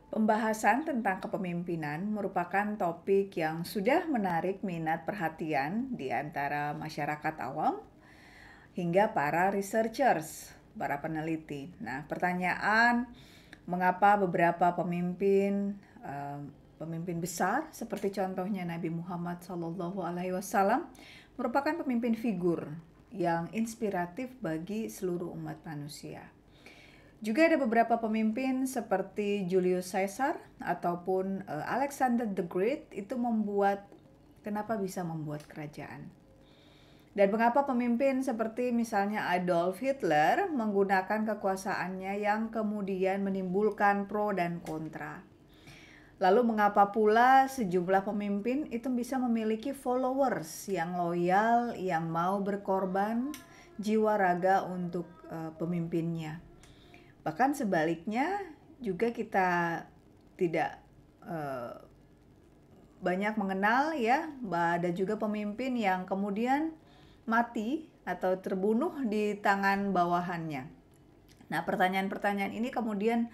Pembahasan tentang kepemimpinan merupakan topik yang sudah menarik minat perhatian di antara masyarakat awam hingga para researchers, para peneliti. Nah, pertanyaan mengapa beberapa pemimpin besar seperti contohnya Nabi Muhammad SAW merupakan pemimpin figur yang inspiratif bagi seluruh umat manusia. Juga ada beberapa pemimpin seperti Julius Caesar ataupun Alexander the Great itu kenapa bisa membuat kerajaan. Dan mengapa pemimpin seperti misalnya Adolf Hitler menggunakan kekuasaannya yang kemudian menimbulkan pro dan kontra. Lalu mengapa pula sejumlah pemimpin itu bisa memiliki followers yang loyal, yang mau berkorban jiwa raga untuk pemimpinnya. Bahkan sebaliknya juga kita tidak banyak mengenal ya, ada juga pemimpin yang kemudian mati atau terbunuh di tangan bawahannya. Nah, pertanyaan-pertanyaan ini kemudian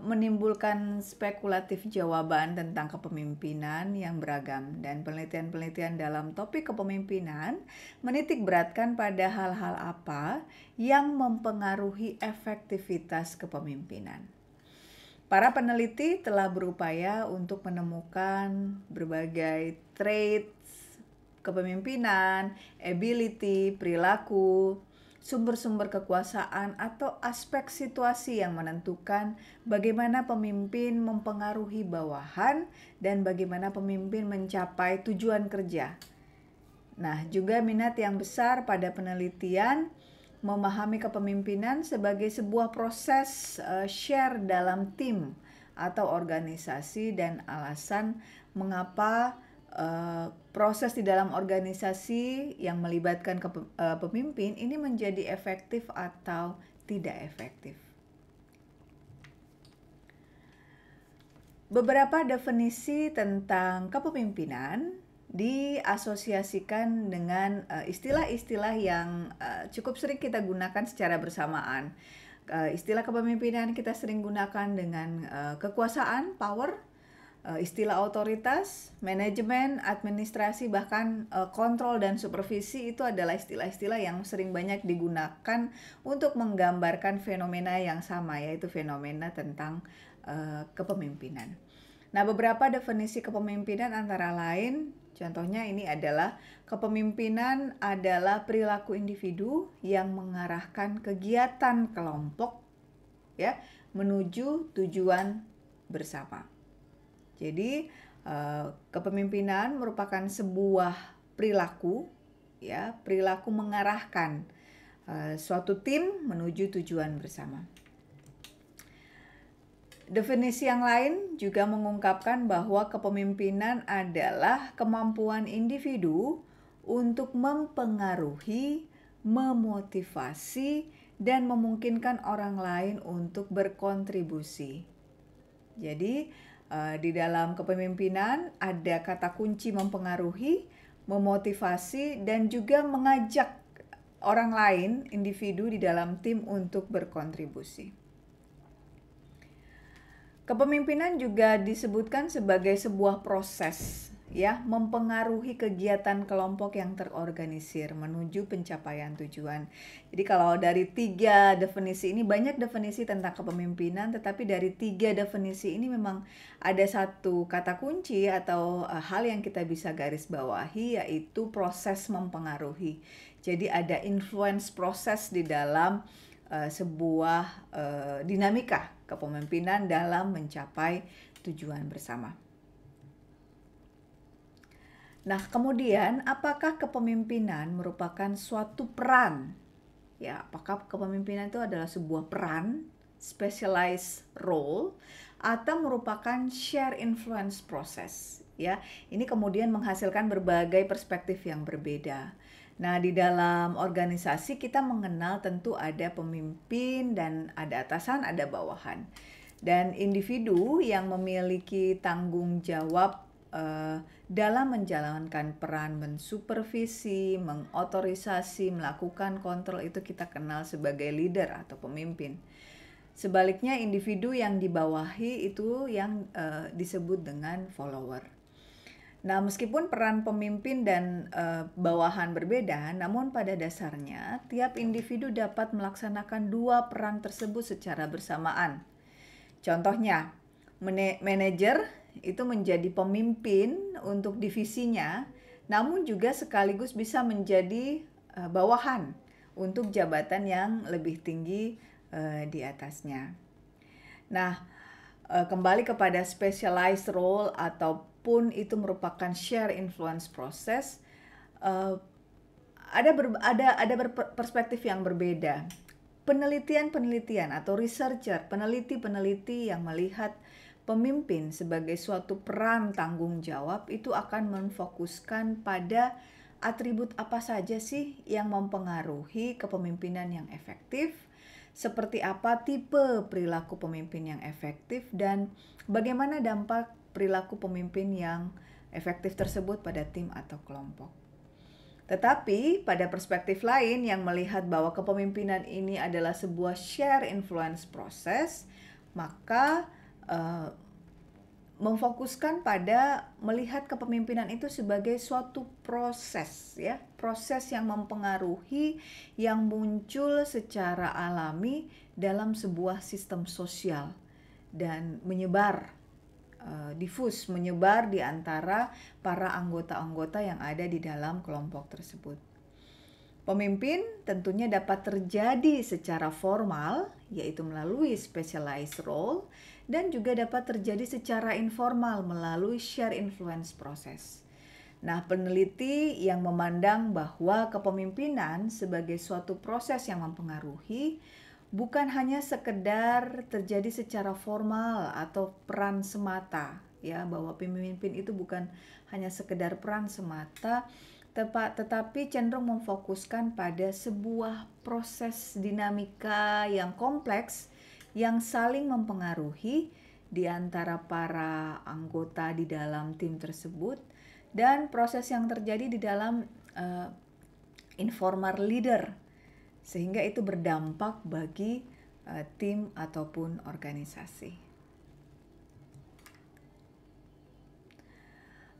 menimbulkan spekulatif jawaban tentang kepemimpinan yang beragam, dan penelitian-penelitian dalam topik kepemimpinan menitik beratkan pada hal-hal apa yang mempengaruhi efektivitas kepemimpinan. Para peneliti telah berupaya untuk menemukan berbagai traits kepemimpinan, ability, perilaku, sumber-sumber kekuasaan atau aspek situasi yang menentukan bagaimana pemimpin mempengaruhi bawahan dan bagaimana pemimpin mencapai tujuan kerja. Nah, juga minat yang besar pada penelitian memahami kepemimpinan sebagai sebuah proses share dalam tim atau organisasi dan alasan mengapa proses di dalam organisasi yang melibatkan pemimpin ini menjadi efektif atau tidak efektif. Beberapa definisi tentang kepemimpinan diasosiasikan dengan istilah-istilah yang cukup sering kita gunakan secara bersamaan. Istilah kepemimpinan kita sering gunakan dengan kekuasaan, power, istilah otoritas, manajemen, administrasi, bahkan kontrol dan supervisi itu adalah istilah-istilah yang sering banyak digunakan untuk menggambarkan fenomena yang sama, yaitu fenomena tentang kepemimpinan. Nah, beberapa definisi kepemimpinan antara lain, contohnya ini adalah kepemimpinan adalah perilaku individu yang mengarahkan kegiatan kelompok ya menuju tujuan bersama. Jadi kepemimpinan merupakan sebuah perilaku ya, perilaku mengarahkan suatu tim menuju tujuan bersama. Definisi yang lain juga mengungkapkan bahwa kepemimpinan adalah kemampuan individu untuk mempengaruhi, memotivasi, dan memungkinkan orang lain untuk berkontribusi. Jadi di dalam kepemimpinan ada kata kunci mempengaruhi, memotivasi, dan juga mengajak orang lain, individu di dalam tim untuk berkontribusi. Kepemimpinan juga disebutkan sebagai sebuah proses ya, mempengaruhi kegiatan kelompok yang terorganisir menuju pencapaian tujuan. Jadi kalau dari 3 definisi ini, banyak definisi tentang kepemimpinan, tetapi dari 3 definisi ini memang ada satu kata kunci atau hal yang kita bisa garis bawahi, yaitu proses mempengaruhi. Jadi ada influence proses di dalam sebuah dinamika kepemimpinan dalam mencapai tujuan bersama. Nah, kemudian apakah kepemimpinan merupakan suatu peran? Ya, apakah kepemimpinan itu adalah sebuah peran, specialized role, atau merupakan share influence process? Ya, ini kemudian menghasilkan berbagai perspektif yang berbeda. Nah, di dalam organisasi kita mengenal tentu ada pemimpin dan ada atasan, ada bawahan. Dan individu yang memiliki tanggung jawab dalam menjalankan peran mensupervisi, mengotorisasi, melakukan kontrol itu kita kenal sebagai leader atau pemimpin. Sebaliknya individu yang dibawahi itu yang disebut dengan follower. Nah, meskipun peran pemimpin dan bawahan berbeda, namun pada dasarnya tiap individu dapat melaksanakan dua peran tersebut secara bersamaan. Contohnya, manajer itu menjadi pemimpin untuk divisinya, namun juga sekaligus bisa menjadi bawahan untuk jabatan yang lebih tinggi di atasnya. Nah, kembali kepada specialized role ataupun itu merupakan share influence process, ada perspektif yang berbeda. Penelitian-penelitian atau researcher, peneliti-peneliti yang melihat pemimpin sebagai suatu peran tanggung jawab itu akan memfokuskan pada atribut apa saja sih yang mempengaruhi kepemimpinan yang efektif, seperti apa tipe perilaku pemimpin yang efektif, dan bagaimana dampak perilaku pemimpin yang efektif tersebut pada tim atau kelompok. Tetapi pada perspektif lain yang melihat bahwa kepemimpinan ini adalah sebuah share influence process, maka memfokuskan pada melihat kepemimpinan itu sebagai suatu proses, ya, proses yang mempengaruhi, yang muncul secara alami dalam sebuah sistem sosial dan menyebar di antara para anggota-anggota yang ada di dalam kelompok tersebut. Pemimpin tentunya dapat terjadi secara formal, yaitu melalui specialized role, dan juga dapat terjadi secara informal melalui share influence process. Nah, peneliti yang memandang bahwa kepemimpinan sebagai suatu proses yang mempengaruhi bukan hanya sekedar terjadi secara formal atau peran semata, ya, bahwa pemimpin itu bukan hanya sekedar peran semata, tetapi cenderung memfokuskan pada sebuah proses dinamika yang kompleks yang saling mempengaruhi di antara para anggota di dalam tim tersebut, dan proses yang terjadi di dalam informal leader, sehingga itu berdampak bagi tim ataupun organisasi.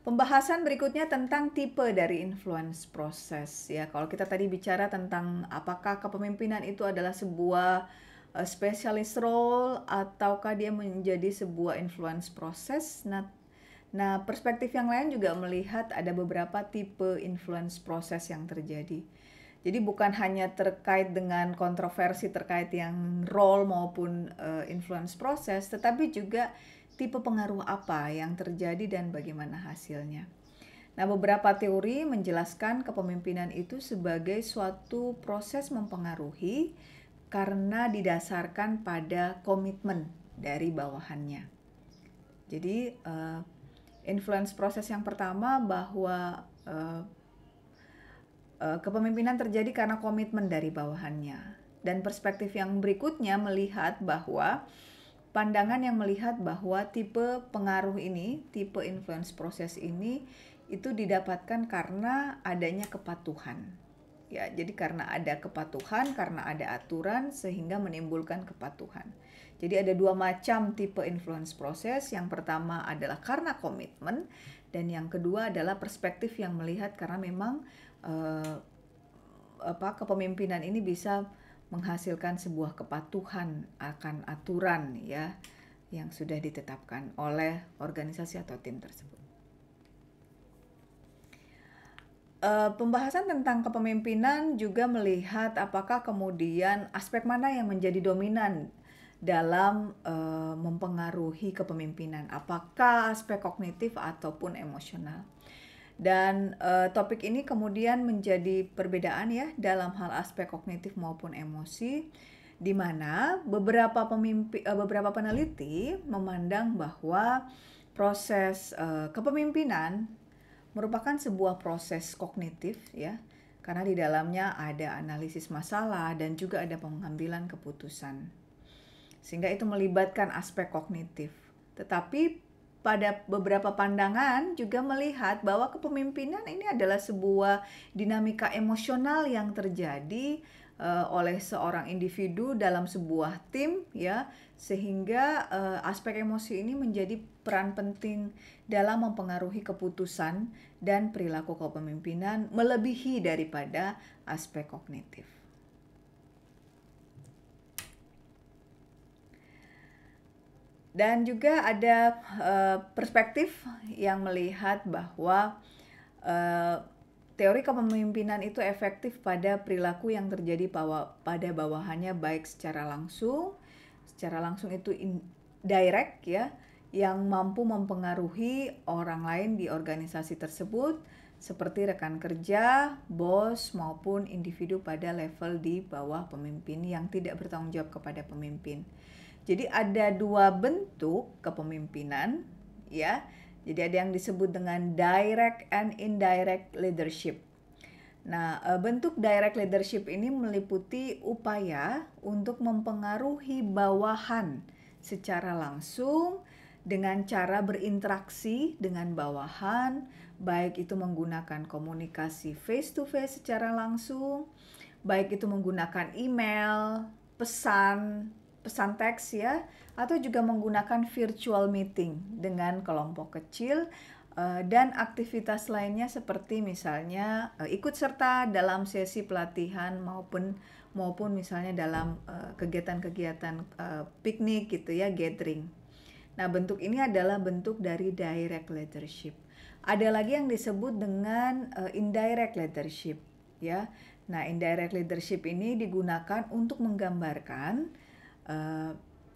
Pembahasan berikutnya tentang tipe dari influence process, ya. Kalau kita tadi bicara tentang apakah kepemimpinan itu adalah sebuah specialist role ataukah dia menjadi sebuah influence process. Nah, perspektif yang lain juga melihat ada beberapa tipe influence process yang terjadi. Jadi bukan hanya terkait dengan kontroversi terkait yang role maupun influence process, tetapi juga tipe pengaruh apa yang terjadi dan bagaimana hasilnya. Nah, beberapa teori menjelaskan kepemimpinan itu sebagai suatu proses mempengaruhi karena didasarkan pada komitmen dari bawahannya. Jadi, influence proses yang pertama bahwa kepemimpinan terjadi karena komitmen dari bawahannya. Dan perspektif yang berikutnya melihat bahwa pandangan yang melihat bahwa tipe pengaruh ini, tipe influence proses ini itu didapatkan karena adanya kepatuhan. Ya, jadi karena ada kepatuhan, karena ada aturan sehingga menimbulkan kepatuhan. Jadi ada dua macam tipe influence proses. Yang pertama adalah karena komitmen, dan yang kedua adalah perspektif yang melihat karena memang kepemimpinan ini bisa menghasilkan sebuah kepatuhan akan aturan, ya, yang sudah ditetapkan oleh organisasi atau tim tersebut. Pembahasan tentang kepemimpinan juga melihat apakah kemudian aspek mana yang menjadi dominan dalam mempengaruhi kepemimpinan, apakah aspek kognitif ataupun emosional. Dan topik ini kemudian menjadi perbedaan, ya, dalam hal aspek kognitif maupun emosi, di mana beberapa peneliti memandang bahwa proses kepemimpinan merupakan sebuah proses kognitif, ya, karena di dalamnya ada analisis masalah dan juga ada pengambilan keputusan, sehingga itu melibatkan aspek kognitif. Tetapi pada beberapa pandangan juga melihat bahwa kepemimpinan ini adalah sebuah dinamika emosional yang terjadi oleh seorang individu dalam sebuah tim ya, sehingga aspek emosi ini menjadi peran penting dalam mempengaruhi keputusan dan perilaku kepemimpinan melebihi daripada aspek kognitif. Dan juga ada perspektif yang melihat bahwa teori kepemimpinan itu efektif pada perilaku yang terjadi pada bawahannya, baik secara langsung itu direct ya, yang mampu mempengaruhi orang lain di organisasi tersebut, seperti rekan kerja, bos, maupun individu pada level di bawah pemimpin yang tidak bertanggung jawab kepada pemimpin. Jadi ada dua bentuk kepemimpinan ya. Jadi ada yang disebut dengan direct and indirect leadership. Nah, bentuk direct leadership ini meliputi upaya untuk mempengaruhi bawahan secara langsung dengan cara berinteraksi dengan bawahan, baik itu menggunakan komunikasi face to face secara langsung, baik itu menggunakan email, pesan teks ya, atau juga menggunakan virtual meeting dengan kelompok kecil, dan aktivitas lainnya seperti misalnya ikut serta dalam sesi pelatihan maupun misalnya dalam kegiatan-kegiatan piknik gitu ya, gathering. Nah, bentuk ini adalah bentuk dari direct leadership. Ada lagi yang disebut dengan indirect leadership ya. Nah, indirect leadership ini digunakan untuk menggambarkan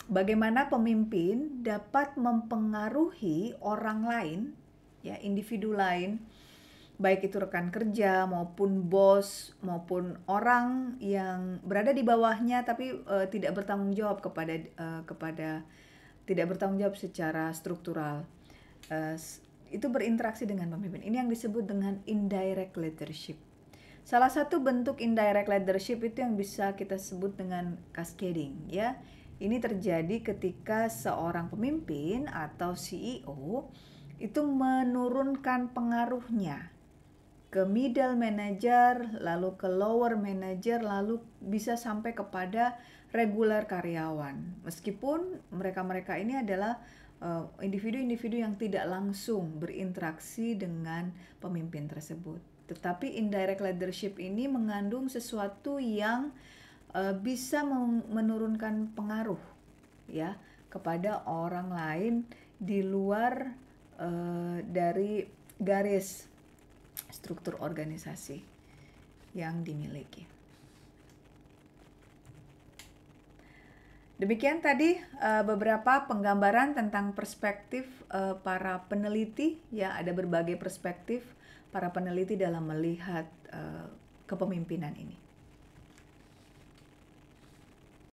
bagaimana pemimpin dapat mempengaruhi orang lain, ya, individu lain, baik itu rekan kerja maupun bos maupun orang yang berada di bawahnya tapi tidak bertanggung jawab tidak bertanggung jawab secara struktural. Itu berinteraksi dengan pemimpin. Ini yang disebut dengan indirect leadership. Salah satu bentuk indirect leadership itu yang bisa kita sebut dengan cascading ya. Ini terjadi ketika seorang pemimpin atau CEO itu menurunkan pengaruhnya ke middle manager, lalu ke lower manager, lalu bisa sampai kepada regular karyawan. Meskipun mereka-mereka ini adalah individu-individu yang tidak langsung berinteraksi dengan pemimpin tersebut. Tetapi indirect leadership ini mengandung sesuatu yang bisa menurunkan pengaruh ya kepada orang lain di luar dari garis struktur organisasi yang dimiliki. Demikian tadi beberapa penggambaran tentang perspektif para peneliti ya, ada berbagai perspektif para peneliti dalam melihat kepemimpinan ini.